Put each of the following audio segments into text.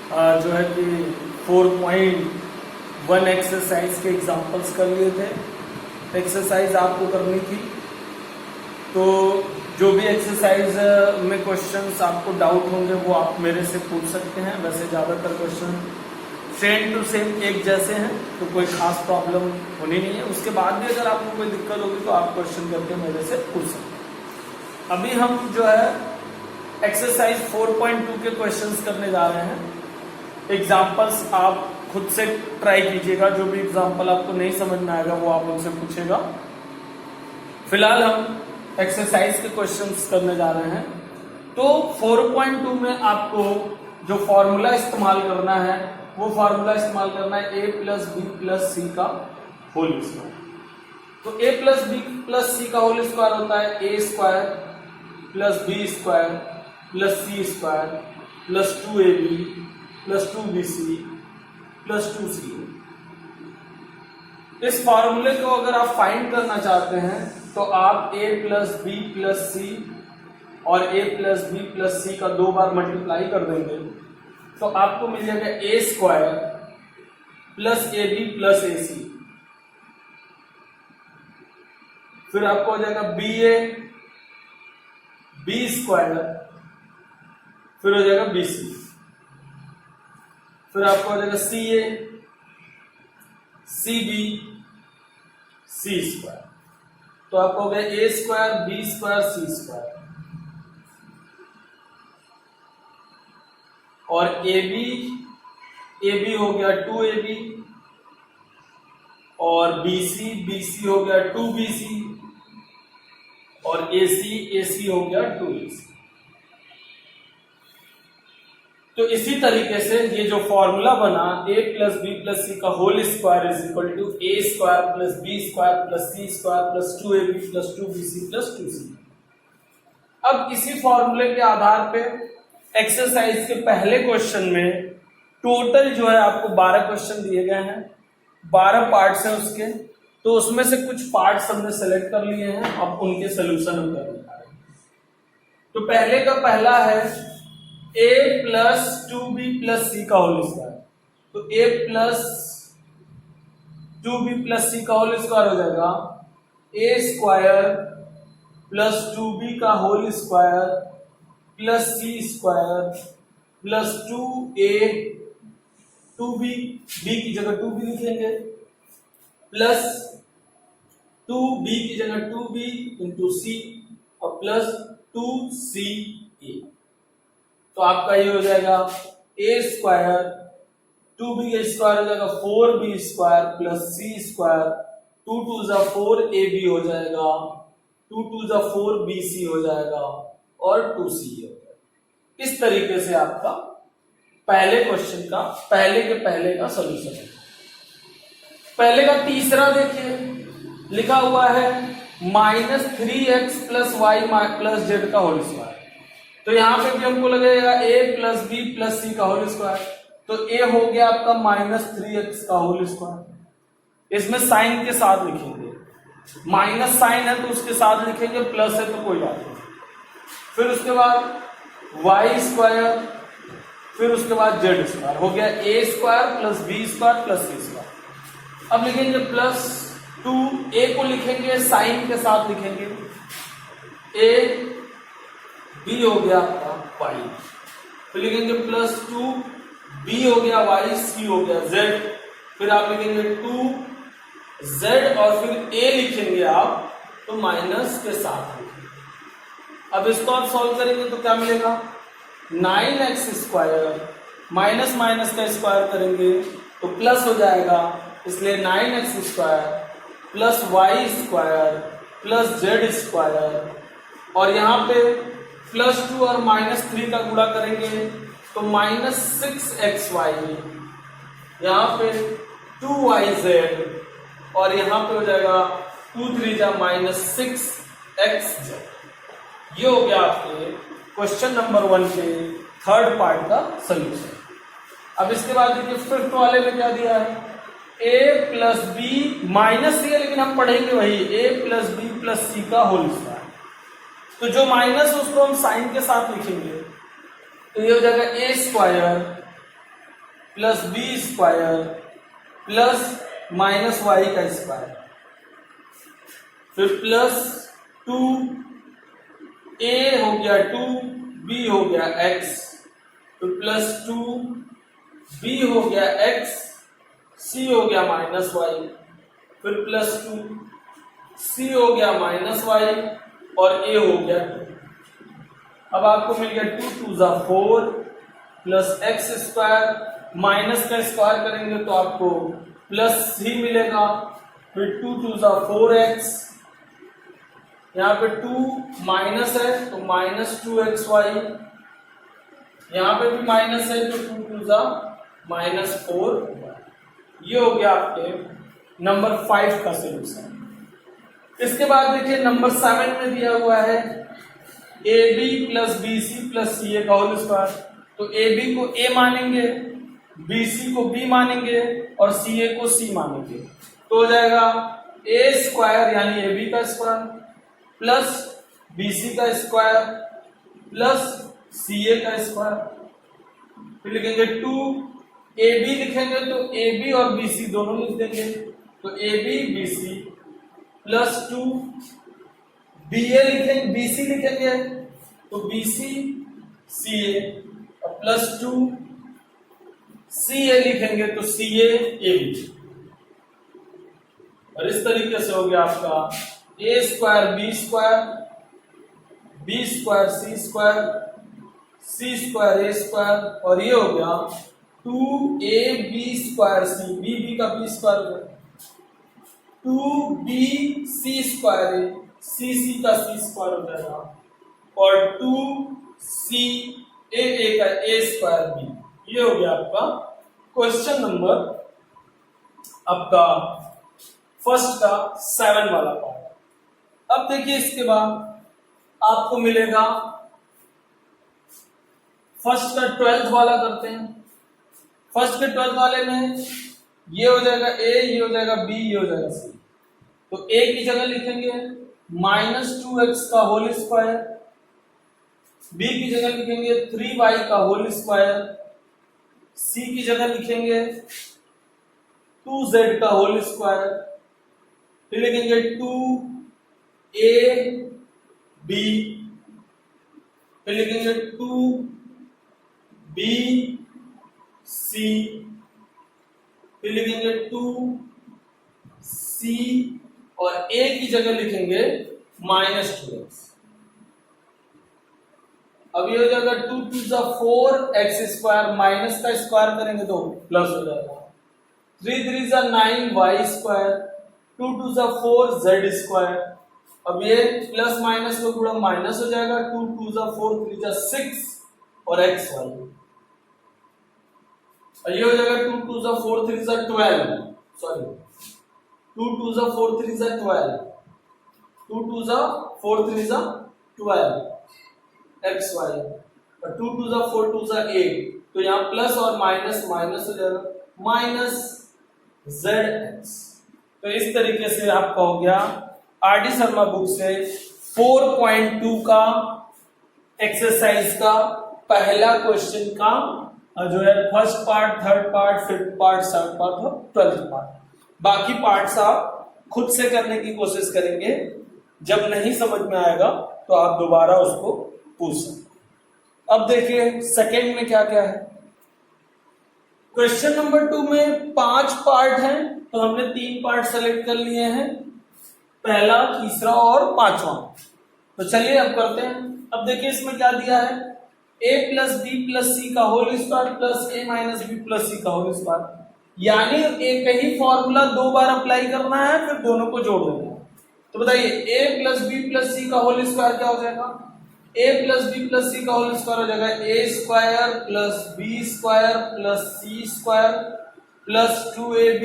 जो है कि 4.1 एक्सरसाइज के एग्जांपल्स कर लिए थे। एक्सरसाइज आपको करनी थी, तो जो भी एक्सरसाइज में क्वेश्चंस आपको डाउट होंगे वो आप मेरे से पूछ सकते हैं। वैसे ज़्यादातर क्वेश्चन सेम टू सेम एक जैसे हैं, तो कोई खास प्रॉब्लम होनी नहीं है। उसके बाद भी अगर आपको कोई दिक्कत होगी तो आप क्वेश्चन करके मेरे से पूछ सकते हैं। अभी हम जो है एक्सरसाइज 4.2 के क्वेश्चंस करने जा रहे हैं। एग्जाम्पल्स आप खुद से ट्राई कीजिएगा, जो भी एग्जाम्पल आपको नहीं समझ में आएगा वो आप उनसे पूछेगा। फिलहाल हम एक्सरसाइज के क्वेश्चंस करने जा रहे हैं। तो 4.2 में आपको जो फॉर्मूला इस्तेमाल करना है वो फॉर्मूला इस्तेमाल करना है a प्लस बी प्लस सी का होल स्क्वायर। तो a प्लस बी प्लस सी का होल स्क्वायर होता है a square plus B square plus C square plus 2ab plus 2bc plus 2c। इस फॉर्मूले को अगर आप फाइंड करना चाहते हैं तो आप a प्लस बी प्लस सी और a प्लस बी प्लस सी का 2 बार मल्टीप्लाई कर देंगे तो आपको मिल जाएगा a square plus ab plus ac। फिर आपको हो जाएगा ba b स्क्वायर, फिर हो जाएगा bc, फिर आपको हो जाएगा ca cb c स्क्वायर। तो आपको हो गया a square b square c square और AB हो गया 2AB और BC हो गया 2BC और AC हो गया 2AC। तो इसी तरीके से ये जो फॉर्मूला बना a प्लस बी प्लस सी का whole square is equal to a square plus B square plus C square plus 2AB plus 2BC plus 2C। अब इसी फॉर्मूले के आधार पे एक्सरसाइज के पहले क्वेश्चन में टोटल जो है आपको 12 क्वेश्चन दिए गए हैं, 12 पार्ट्स हैं उसके। तो उसमें से कुछ पार्ट्स हमने सेलेक्ट कर लिए हैं, अब उनके सोल्यूशन हम करने जा रहे हैं। तो पहले का पहला है a प्लस 2b प्लस सी का होल स्क्वायर। तो a प्लस 2b प्लस सी का होल स्क्वायर हो जाएगा a स्क्वायर प्लस 2b का होल स्क्वायर प्लस सी square plus 2a 2b, b की जगह 2b लिखेंगे, प्लस 2b की जगह 2b इंटू सी और प्लस 2ca। तो आपका ये हो जाएगा a स्क्वायर 2b का स्क्वायर हो जाएगा 4b स्क्वायर प्लस सी स्क्वायर 2 2 जा 4ab हो जाएगा, 2 2 जा 4bc हो जाएगा और 2c हो जाएगा। इस तरीके से आपका पहले क्वेश्चन का पहले का सॉल्यूशन है। पहले का तीसरा देखिए, लिखा हुआ है -3x plus Y plus Z का होल स्क्वायर। तो यहां पे भी हमको लगेगा a प्लस बी प्लस सी का होल स्क्वायर। तो a हो गया आपका -3x का होल स्क्वायर। इसमें साइन के साथ लिखेंगे, माइनस साइन है तो उसके साथ लिखेंगे, प्लस है तो कोई बात नहीं। फिर उसके बाद y स्क्वायर, फिर उसके बाद z स्क्वायर हो गया a square plus B square plus C square. अब लिखेंगे प्लस 2a को लिखेंगे साइन के साथ लिखेंगे, a b हो गया आपका y, फिर लिखेंगे प्लस 2b हो गया y, c हो गया z, फिर आप लिखेंगे 2z और फिर a लिखेंगे आप तो माइनस के साथ। अब इसको आप सॉल्व करेंगे तो क्या मिलेगा 9x स्क्वायर माइनस माइनस का स्क्वायर करेंगे तो प्लस हो जाएगा, इसलिए 9x square plus Y square plus Z square और यहाँ पे प्लस 2 और -3 का गुणा करेंगे तो -6xy, यहाँ पे 2yz और यहाँ पे हो जाएगा 2 3 जा -6xz। ये हो गया आपके क्वेश्चन नंबर 1 के थर्ड पार्ट का सोल्यूशन। अब इसके बाद देखिए फिफ्थ वाले में क्या दिया है, a प्लस बी माइनस सी है लेकिन हम पढ़ेंगे वही a प्लस बी प्लस सी का होल स्क्वायर। तो जो माइनस है उसको हम साइन के साथ लिखेंगे तो ये हो जाएगा a square plus B square plus minus Y का स्क्वायर, फिर प्लस 2a हो गया 2b हो गया x, फिर प्लस 2b हो गया x, c हो गया माइनस वाई, फिर प्लस 2c हो गया माइनस वाई और a हो गया 2। अब आपको मिल गया 2 2 जा 4 प्लस एक्स स्क्वायर, माइनस का स्क्वायर करेंगे तो आपको प्लस 3 मिलेगा, फिर 2 2 जा 4x, यहाँ पे 2 माइनस है तो माइनस 2xy, यहाँ पे भी माइनस है तो 2 2 जा माइनस 4। ये हो गया आपके नंबर 5 का सॉल्यूशन। इसके बाद देखिए नंबर 7 में दिया हुआ है AB plus BC plus CA का होल स्क्वायर। तो AB को A मानेंगे, BC को B मानेंगे और CA को C मानेंगे, तो हो जाएगा A स्क्वायर यानी AB का स्क्वायर प्लस BC का स्क्वायर प्लस CA का स्क्वायर, फिर लिखेंगे 2AB लिखेंगे तो AB और BC दोनों लिख देंगे, तो AB BC प्लस 2 BA लिखेंगे, BC लिखेंगे तो BC CA और प्लस 2 CA लिखेंगे तो CA AB। और इस तरीके से हो गया आपका A square B square, B square C square, C square A square, और ये हो गया 2AB स्क्वायर C, B का B स्क्वायर हो गया 2BC स्क्वायर A, C का C स्क्वायर हो जाएगा और 2CA का A स्क्वायर B। ये हो गया आपका क्वेश्चन नंबर आपका फर्स्ट का 7 वाला पार्ट। अब देखिए इसके बाद आपको मिलेगा फर्स्ट का 12th वाला करते हैं। फर्स्ट के 12th वाले में ये हो जाएगा A, ये हो जाएगा B, ये हो जाएगा C। तो A की जगह लिखेंगे माइनस 2x का होल स्क्वायर, B की जगह लिखेंगे 3y का होल स्क्वायर, C की जगह लिखेंगे 2z का होल स्क्वायर, फिर लिखेंगे 2ab, फिर लिखेंगे 2bc, फिर लिखेंगे 2c और a की जगह लिखेंगे माइनस 2x। अब ये हो जाएगा 2 2 जा 4x स्क्वायर, माइनस का स्क्वायर करेंगे तो प्लस हो जाएगा, 3 3 जा 9y स्क्वायर, 2 2 जा 4z स्क्वायर। अब ये प्लस माइनस को गुणा माइनस हो जाएगा, 2 2 जा 4 3 जा 6 और xy। और ये हो जाएगा 2 2 जा 4 3 जा 12, सॉरी 2 2 जा 4 3 जा 12, 2 2 जा 4 3 जा 12 xy और 2 2 जा 4 2 जा 8, तो यहाँ प्लस और माइनस माइनस हो जाएगा माइनस zx। तो इस तरीके से आपका हो गया आरडी शर्मा बुक से 4.2 का एक्सरसाइज का पहला क्वेश्चन का जो है first part, third part, fifth part, seventh part और 12th पार्ट। बाकी पार्ट्स आप खुद से करने की कोशिश करेंगे, जब नहीं समझ में आएगा तो आप दोबारा उसको पूछ सकते। अब देखिए सेकंड में क्या क्या है। क्वेश्चन नंबर 2 में 5 पार्ट हैं, तो हमने 3 पार्ट सेलेक्ट कर लिए हैं, पहला, तीसरा और 5वां। तो चलिए अब करते हैं। अब देखिए इसमें क्या दिया है, a प्लस बी प्लस सी का whole square plus a minus B plus सी का होल स्क्वायर, यानी एक ही फॉर्मूला 2 बार अप्लाई करना है, फिर दोनों को जोड़ देना है। तो बताइए a प्लस बी प्लस सी का होल स्क्वायर क्या हो जाएगा, a प्लस बी प्लस सी का होल स्क्वायर हो जाएगा a square plus B square plus C square plus 2ab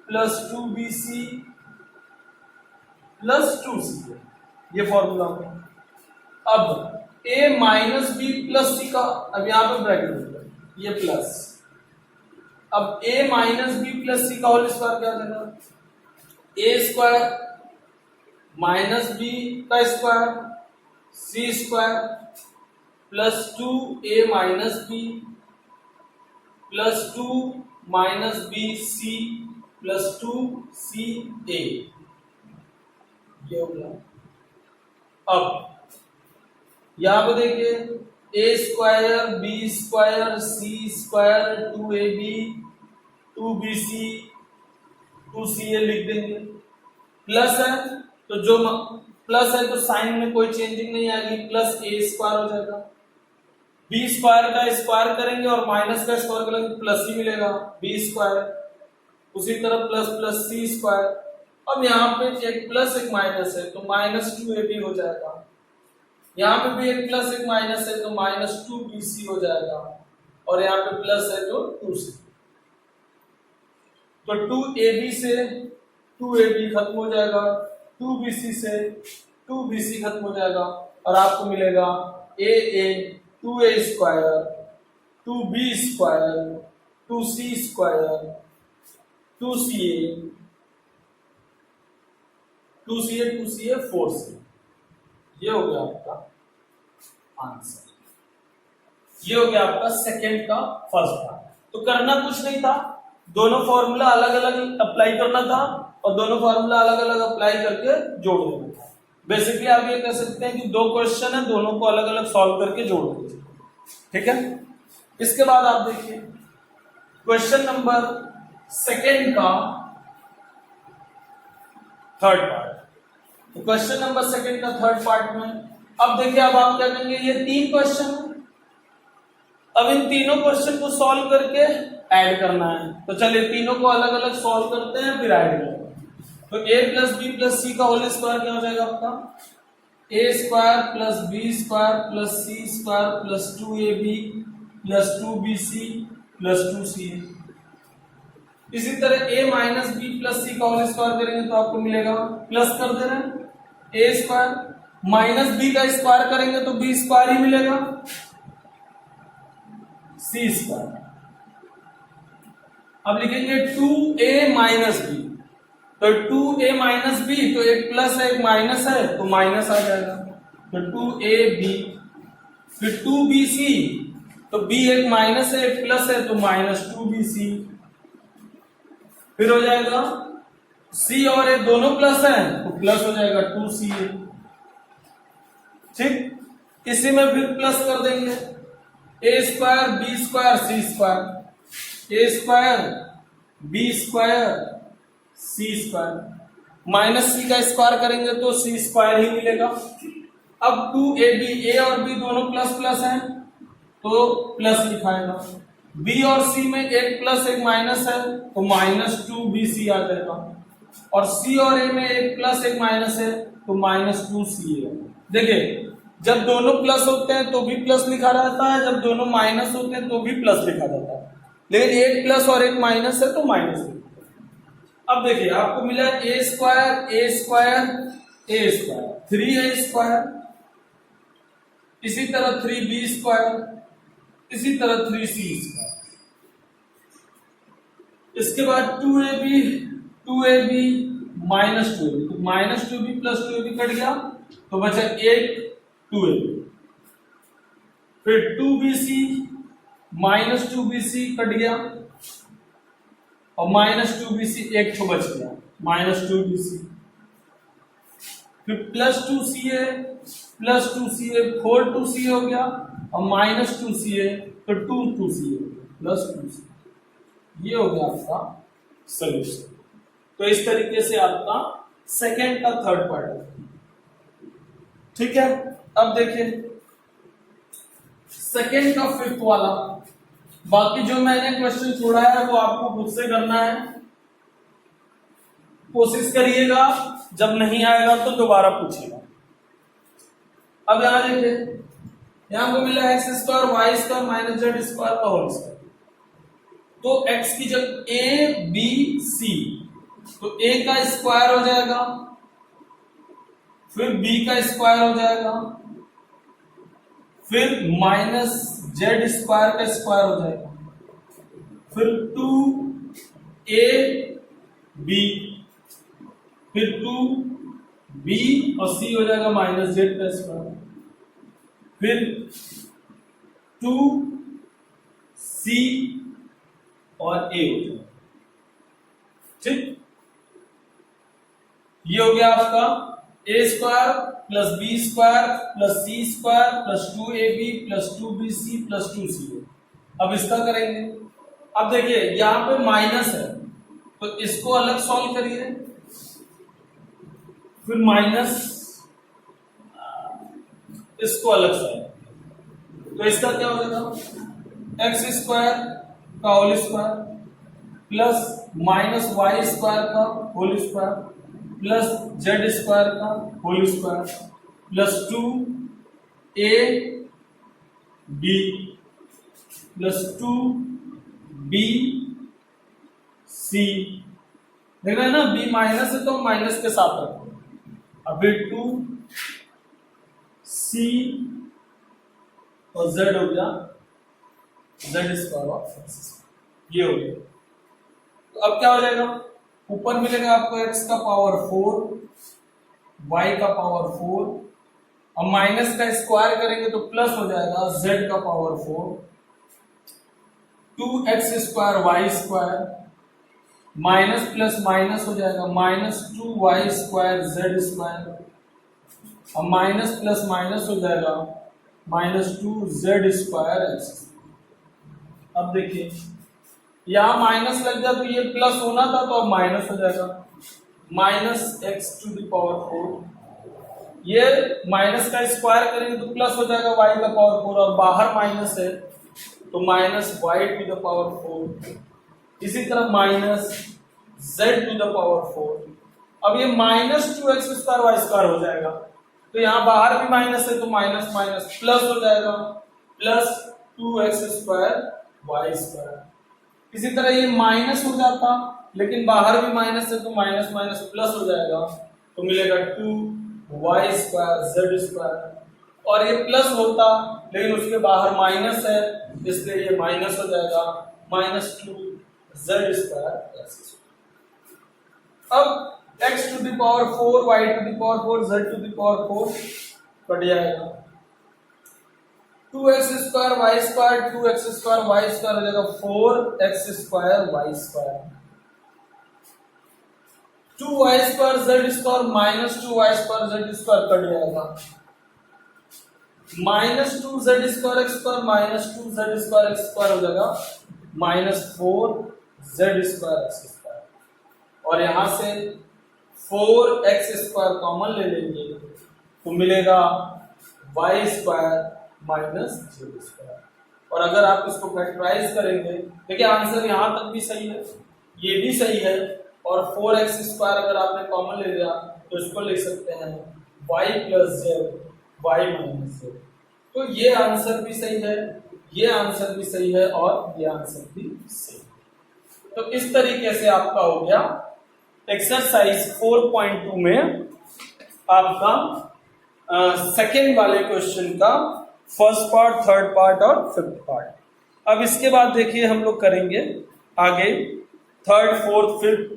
plus 2bc plus 2c, ये फॉर्मूला है। अब a माइनस बी प्लस सी का, अब यहां पे ब्रैकेट होगा ये प्लस, अब a माइनस बी प्लस सी का होल स्क्वायर क्या हो जाएगा, a स्क्वायर माइनस बी का square C square plus 2a minus B plus 2 minus B C plus 2 C A, ये हो गया। अब यहां पे देखिए A square B square C square 2ab 2bc 2ca लिख देंगे। प्लस है तो जो प्लस है तो साइन में कोई चेंजिंग नहीं आएगी, प्लस ए स्क्वायर हो जाएगा। बी स्क्वायर का स्क्वायर करेंगे और माइनस का स्क्वायर करेंगे प्लस ही मिलेगा, बी स्क्वायर। उसी तरह प्लस प्लस सी स्क्वायर। अब यहाँ पे एक प्लस एक माइनस है तो माइनस 2ab हो जाएगा। यहाँ पे भी एक प्लस एक माइनस है तो माइनस 2bc हो जाएगा, और यहाँ पे प्लस है तो 2c। तो 2ab से 2ab खत्म हो जाएगा, 2bc से 2bc खत्म हो जाएगा, और आपको मिलेगा a 2a square 2b square 2c square 2ca 4c। ये हो गया आपका आंसर। ये हो गया आपका सेकेंड का फर्स्ट पार्ट। तो करना कुछ नहीं था, दोनों फॉर्मूला अलग अलग अप्लाई करना था और दोनों फॉर्मूला अलग अलग अप्लाई करके जोड़ देना था। बेसिकली आप ये कह सकते हैं कि दो क्वेश्चन है, दोनों को अलग अलग सॉल्व करके जोड़ दीजिए, ठीक है। इसके बाद आप देखिए क्वेश्चन नंबर सेकेंड का थर्ड पार्ट। तो क्वेश्चन नंबर सेकेंड का थर्ड पार्ट में अब देखिए, अब आप क्या करेंगे, ये 3 क्वेश्चन, अब इन तीनों क्वेश्चन को सॉल्व करके ऐड करना है। तो चलिए तीनों को अलग अलग सॉल्व करते हैं फिर ऐड करेंगे। तो a प्लस बी प्लस सी का होल स्क्वायर क्या हो जाएगा आपका, a square plus B square plus C square plus 2ab plus 2bc plus 2ca। इसी तरह a माइनस बी प्लस सी का होल स्क्वायर करेंगे तो आपको मिलेगा, प्लस कर दे रहे हैं a स्क्वायर माइनस बी का स्क्वायर करेंगे तो b स्क्वायर ही मिलेगा, c स्क्वायर। अब लिखेंगे 2a माइनस बी, तो 2a माइनस बी तो एक प्लस है एक माइनस है तो माइनस आ जाएगा, तो 2ab। फिर 2bc तो b एक माइनस है एक प्लस है तो माइनस 2bc। फिर हो जाएगा c और a दोनों प्लस है तो प्लस हो जाएगा 2ca, ठीक। इसी में फिर प्लस कर देंगे a square B square C square, a square B square C square minus C का स्क्वायर करेंगे तो सी स्क्वायर ही मिलेगा। अब 2ab a और b दोनों प्लस प्लस हैं तो प्लस लिखाएगा, b और c में एक प्लस एक माइनस है तो माइनस 2bc आ जाएगा, और c और a में एक प्लस एक माइनस है तो माइनस 2c है। देखिए जब दोनों प्लस होते हैं तो भी प्लस लिखा जाता है, जब दोनों माइनस होते हैं तो भी प्लस लिखा जाता है, लेकिन एक प्लस और एक माइनस है तो माइनस लिखा। अब देखिए आपको मिला a square a square a square 3a square, इसी तरह 3b स्क्वायर, इसी तरह 3c स्क्वायर। इसके बाद 2ab माइनस 2ab, तो minus 2b plus 2ab cut गया तो बचा एक 2ab। फिर 2bc माइनस 2bc कट गया और माइनस 2bc एक तो बच गया माइनस 2bc। फिर plus 2ca plus 2ca 4 2c हो गया और माइनस 2ca तो 2ca प्लस 2c। ये हो गया आपका सॉल्यूशन। तो इस तरीके से आपका सेकेंड का थर्ड पार्ट है, ठीक है। अब देखिए सेकेंड का फिफ्थ वाला, बाकी जो मैंने क्वेश्चन छोड़ा है वो आपको खुद से करना है, कोशिश करिएगा, जब नहीं आएगा तो दोबारा पूछिएगा। अब यहां देखिए, यहां को मिला X square Y square minus Z square का होल स्क्वायर। तो x की जब a b c तो a का स्क्वायर हो जाएगा, फिर b का स्क्वायर हो जाएगा, फिर माइनस जेड स्क्वायर का स्क्वायर हो जाएगा, फिर 2ab, फिर 2b और c हो जाएगा माइनस जेड का स्क्वायर, फिर 2c और ए हो जाएगा। ठीक, ये हो गया आपका A square plus B square plus C square plus 2ab plus 2bc plus 2ca। अब इसका करेंगे। अब देखिए यहां पे माइनस है तो इसको अलग सॉल्व करिए, फिर माइनस इसको अलग सॉल्व, तो इसका क्या हो जाएगा एक्स स्क्वायर का whole square plus minus Y square का whole square plus Z square का whole square plus 2ab plus 2bc। देख रहे हैं ना, b माइनस है तो माइनस के साथ रखो। अभी 2c और z हो गया जेड स्क्वायर ऑफ एक्स, ये हो गया। तो अब क्या हो जाएगा, ऊपर मिलेगा आपको x का पावर 4, y का पावर 4, अब माइनस का स्क्वायर करेंगे तो प्लस हो जाएगा z का power 4, 2x square y square minus plus minus हो जाएगा minus 2y square z square, अब माइनस प्लस माइनस हो जाएगा माइनस 2z स्क्वायर x। अब देखिए यहां माइनस लग जाए तो ये प्लस होना था तो अब माइनस हो जाएगा minus x to the power 4, ये माइनस का स्क्वायर करेंगे तो प्लस हो जाएगा y का पावर 4 और बाहर माइनस है तो minus y to the power 4, इसी तरह minus z to the power 4। अब ये minus 2x square y square हो जाएगा तो यहाँ बाहर भी माइनस है तो माइनस माइनस प्लस हो जाएगा plus 2x square y square. इसी तरह ये माइनस हो जाता लेकिन बाहर भी माइनस है तो माइनस माइनस प्लस हो जाएगा तो मिलेगा 2y स्क्वायर z स्क्वायर, और ये प्लस होता लेकिन उसके बाहर माइनस है इसलिए ये माइनस हो जाएगा minus 2z square x square. अब x to the power 4, y to the power 4, z to the power 4 cut जाएगा, 2x square y square 2x square y square हो जाएगा 4x square y square, 2y square z square minus 2y square z square cut जाएगा, minus 2z square x square minus 2z square x square हो जाएगा minus 4z square x square, और यहां से 4x square common ले लेंगे तो मिलेगा y square minus Z square. और अगर आप इसको फैक्टराइज करेंगे, देखिए आंसर यहां तक भी सही है, ये भी सही है, और 4x स्क्वायर अगर आपने कॉमन ले लिया तो इसको लिख सकते हैं y plus Z y minus Z. तो ये आंसर भी सही है, ये आंसर भी सही है और ये आंसर भी सही है। तो इस तरीके से आपका हो गया एक्सरसाइज 4.2 में आपका सेकेंड वाले क्वेश्चन का फर्स्ट पार्ट, थर्ड पार्ट और फिफ्थ पार्ट। अब इसके बाद देखिए हम लोग करेंगे आगे थर्ड, फोर्थ, फिफ्थ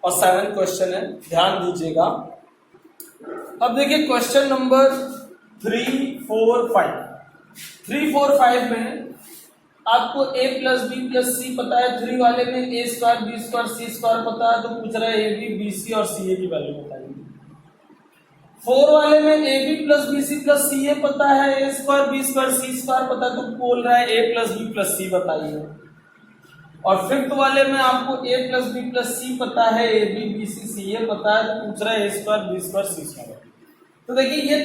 और सेवेंथ क्वेश्चन है, ध्यान दीजिएगा। अब देखिए क्वेश्चन नंबर 3, 4, 5। 3, 4, 5 में आपको a plus B plus C पता है, 3 वाले में a square B square C square पता है, तो पूछ रहा है ए बी बी सी और सी ए की वैल्यू बताइए। 4 वाले में A B plus B C plus C A पता है, ए स्क्वायर बी स्क्वायर सी स्क्वायर पता है, तो बोल रहा है A plus B plus C बताइए। और फिफ्थ वाले में आपको a plus B plus C पता है, a B B C C A पता है, तो पूछ रहा है ए स्क्वायर बी स्क्वायर सी स्क्वायर। तो देखिए ये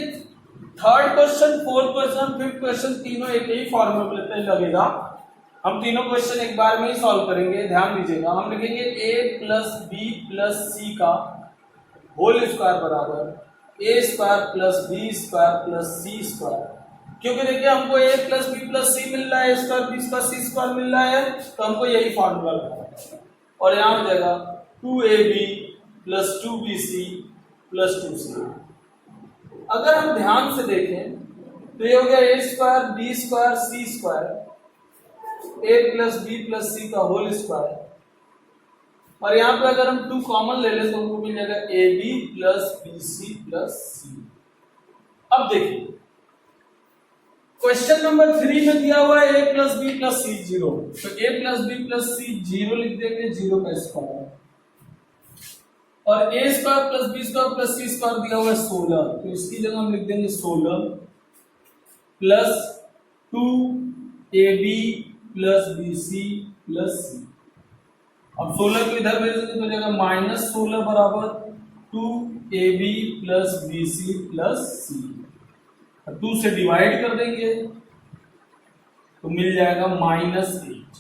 third question, fourth question, fifth question तीनों एक ही फॉर्मूले पे लगेगा। हम तीनों क्वेश्चन एक बार में ही सॉल्व करेंगे, ध्यान दीजिएगा। हम लिखेंगे a प्लस बी प्लस सी का होल स्क्वायर बराबर A square plus B square plus C square, क्योंकि देखिए हमको a plus B plus C मिल रहा है, a square B square C square मिल रहा है, तो हमको यही फॉर्मूला लगाना है। और यहाँ हो जाएगा 2ab plus 2bc plus 2c। अगर हम ध्यान से देखें तो ये हो गया a square B square C square, a plus B plus सी का होल स्क्वायर, और यहाँ पे अगर हम 2 कॉमन ले लें तो हमको मिल जाएगा a B plus B C plus c. अब देखिए क्वेश्चन नंबर 3 में दिया हुआ है a plus B plus C 0, तो a plus B plus C 0 लिख देंगे, 0 का स्क्वायर, और a square plus B square plus C square दिया हुआ है 16, तो इसकी जगह हम लिख देंगे 16 plus 2ab plus bc plus c. अब 16 को इधर भेज देंगे तो हो जाएगा माइनस 16 बराबर 2ab प्लस bc प्लस सी, 2 से डिवाइड कर देंगे तो मिल जाएगा -8,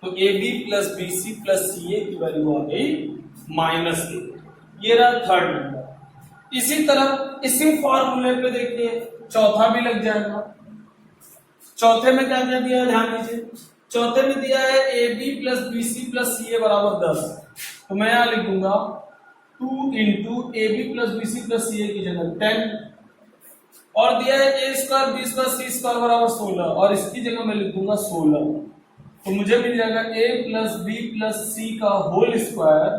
तो a B plus B C plus C a की वैल्यू आ गई -8। ये रहा थर्ड नंबर। इसी तरह इसी फॉर्मूले पे देखिए चौथा भी लग जाएगा। चौथे में क्या क्या दिया है ध्यान दीजिए, चौथे में दिया है a B plus B C plus C a बराबर 10, तो मैं यहां लिख दूंगा 2 into a B plus B C plus C a की जगह 10, और दिया है ए स्क्वायर बी स्क्वायर सी स्क्वायर बराबर 16, और इसकी जगह मैं लिख दूंगा 16, तो मुझे मिल जाएगा a प्लस बी प्लस सी का होल स्क्वायर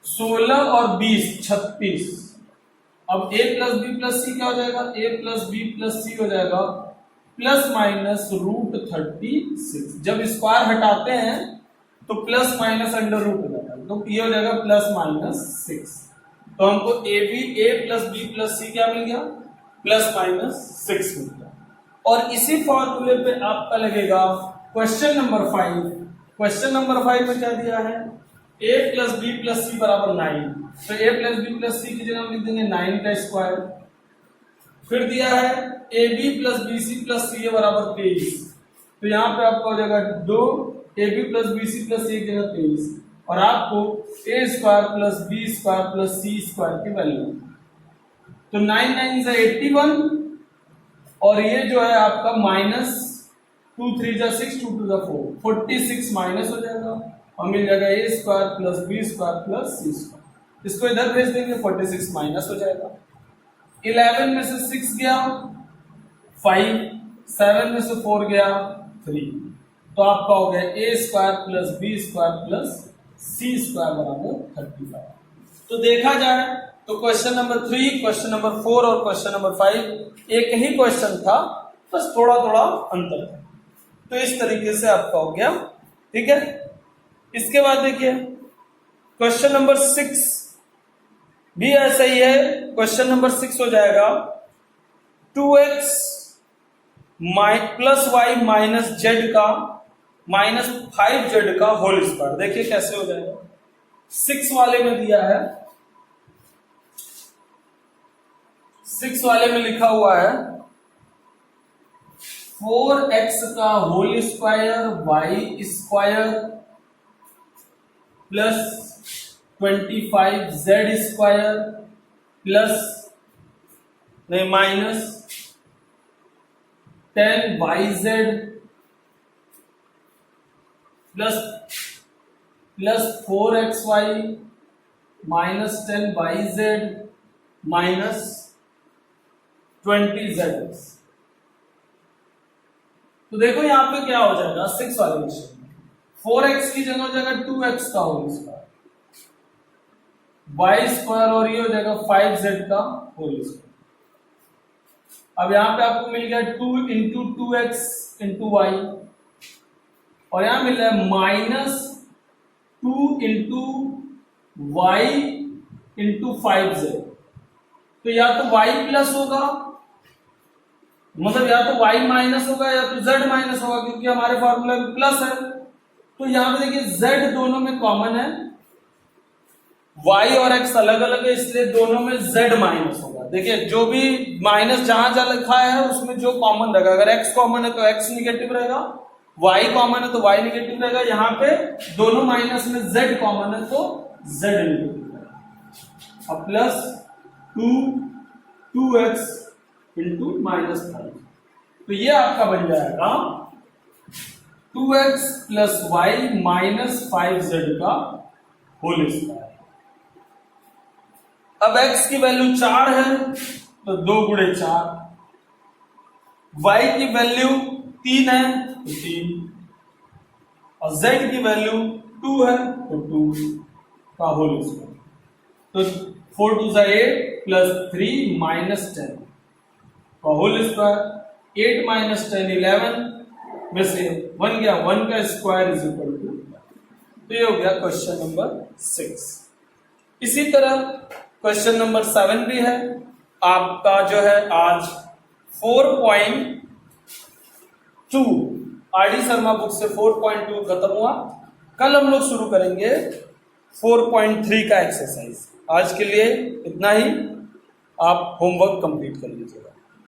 16 और 20 36। अब a प्लस बी प्लस सी क्या हो जाएगा, a प्लस बी प्लस सी हो जाएगा प्लस माइनस √36। जब स्क्वायर हटाते हैं तो प्लस माइनस अंडर रूट हो जाएगा, तो ये हो जाएगा प्लस माइनस 6। तो हमको ए प्लस बी प्लस सी क्या मिल गया, प्लस माइनस 6 मिल गया। और इसी फॉर्मूले पे आपका लगेगा क्वेश्चन नंबर 5। क्वेश्चन नंबर 5 में क्या दिया है, a प्लस बी प्लस सी बराबर 9, तो a plus B plus c की जगह हम लिख देंगे 9 का स्क्वायर। फिर दिया है a B plus B C plus C a बराबर 23, तो यहाँ पे आपका हो जाएगा 2 a B plus B C plus c की जगह 23, और आपको a square plus B square plus C square की वैल्यू, तो 9 9 से 81, और ये जो है आपका माइनस 2 3 जा 6 2 2 जा 4 46 माइनस हो जाएगा, और मिल जाएगा a square plus B square plus C square. इसको इधर भेज देंगे 46 माइनस हो जाएगा। 11 में से 6 गया 5, 7 में से 4 गया 3, तो आपका हो गया a square plus B square plus C square बराबर 35। तो देखा जाए तो क्वेश्चन नंबर 3, क्वेश्चन नंबर 4 और क्वेश्चन नंबर 5 एक ही क्वेश्चन था, बस थोड़ा थोड़ा अंतर था। तो इस तरीके से आपका हो गया, ठीक है। इसके बाद देखिए क्वेश्चन नंबर 6 भी ऐसा ही है। क्वेश्चन नंबर 6 हो जाएगा 2x plus Y minus Z का माइनस 5z का होल स्क्वायर। देखिए कैसे हो जाएगा। 6 वाले में दिया है, 6 वाले में लिखा हुआ है 4x का whole square Y square plus 25z square plus नहीं minus 10yz plus 4xy minus 10yz minus 20z। तो देखो यहां पे क्या हो जाएगा 6 वाले क्वेश्चन में 4x की जगह हो जाएगा 2x का होल स्क्वायर y स्क्वायर, और ये हो जाएगा 5z का होल स्क्वायर। अब यहां पे आपको मिल गया 2 इंटू 2x इंटू वाई, और यहां मिल रहा है minus 2 into Y into 5z। तो या तो y प्लस होगा, मतलब या तो y माइनस होगा या तो z माइनस होगा, क्योंकि हमारे फॉर्मूला में प्लस है। तो यहां पे देखिए z दोनों में कॉमन है, y और x अलग अलग है, इसलिए दोनों में z माइनस होगा। देखिए जो भी माइनस जहां जहां लिखा है उसमें जो कॉमन रहेगा, अगर x कॉमन है तो x निगेटिव रहेगा, y कॉमन है तो y निगेटिव रहेगा। यहाँ पे दोनों माइनस में z कॉमन है तो z निगेटिव रहेगा। अब प्लस 2x इंटू माइनस 5, तो ये आपका बन जाएगा 2x plus Y minus 5z का होल स्क्वायर। अब x की वैल्यू 4 है तो 2 गुणे 4, y की वैल्यू 3 है तो 3, और z की वैल्यू 2 है तो 2 का होल स्क्वायर। तो 4 2 8 प्लस 3 माइनस 10 का होल स्क्वायर। 8 माइनस 10 11 में से 1 गया, 1 का स्क्वायर इज इक्वल टू, तो ये हो गया क्वेश्चन नंबर 6। इसी तरह क्वेश्चन नंबर 7 भी है आपका, जो है आज 4.2 आरडी शर्मा बुक से 4.2 खत्म हुआ। कल हम लोग शुरू करेंगे 4.3 का एक्सरसाइज। आज के लिए इतना ही, आप होमवर्क कंप्लीट कर लीजिएगा।